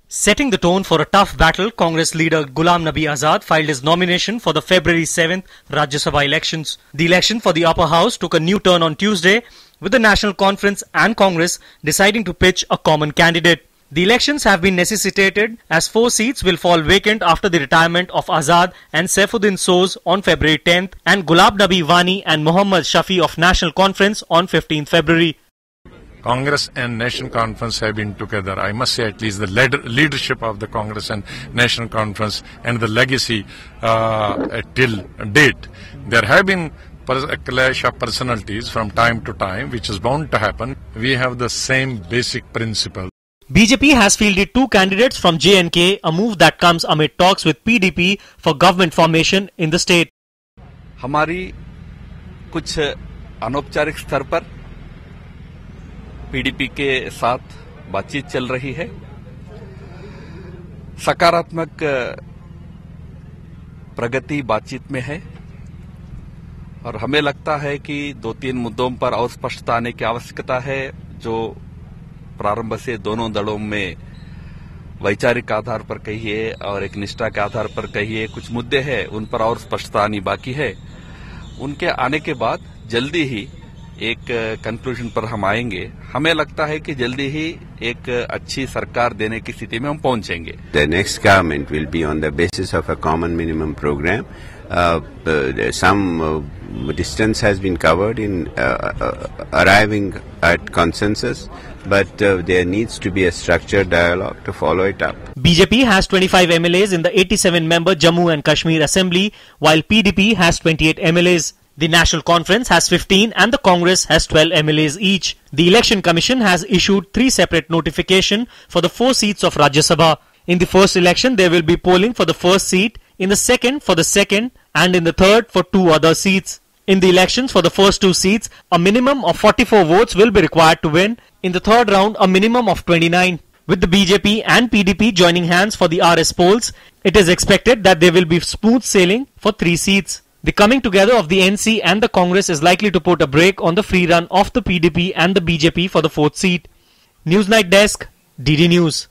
Setting the tone for a tough battle, Congress leader Ghulam Nabi Azad filed his nomination for the February 7th Rajya Sabha elections. The election for the upper house took a new turn on Tuesday, with the National Conference and Congress deciding to pitch a common candidate. The elections have been necessitated as 4 seats will fall vacant after the retirement of Azad and Saifuddin Soz on February 10th and Gulab Nabi Wani and Mohammad Shafi of National Conference on 15th February. Congress and National Conference have been together. I must say, at least the leadership of the Congress and National Conference and the legacy till date. There have been a clash of personalities from time to time, which is bound to happen. We have the same basic principle. BJP has fielded 2 candidates from J&K, a move that comes amid talks with PDP for government formation in the state. हमारी कुछ अनौपचारिक स्तर पर PDP के साथ बातचीत चल रही है। सकारात्मक प्रगति बातचीत में है और हमें लगता है कि 2-3 मुद्दों पर और स्पष्टता आने की आवश्यकता है, जो प्रारंभ से दोनों दलों में वैचारिक आधार पर कहिए और एक निष्ठा के आधार पर कहिए कुछ मुद्दे हैं, उन पर और स्पष्टता आनी बाकी है। उनके आने के बाद जल्दी ही एक कंक्लूजन पर हम आएंगे। हमें लगता है कि जल्दी ही एक अच्छी सरकार देने की स्थिति में हम पहुंचेंगे। The next government will be on the basis of a common minimum program. Some distance has been covered in arriving at consensus, but there needs to be a structured dialogue to follow it up. BJP has 25 MLAs in the 87-member Jammu and Kashmir Assembly, while PDP has 28 MLAs. The National Conference has 15 and the Congress has 12 MLAs each. The Election Commission has issued 3 separate notifications for the 4 seats of Rajya Sabha. In the first election, there will be polling for the first seat, in the second for the second, and in the third for 2 other seats. In the elections for the first 2 seats, a minimum of 44 votes will be required to win. In the third round, a minimum of 29. With the BJP and PDP joining hands for the RS polls, it is expected that there will be smooth sailing for 3 seats. The coming together of the NC and the Congress is likely to put a brake on the free run of the PDP and the BJP for the 4th seat. Newsnight Desk, DD News.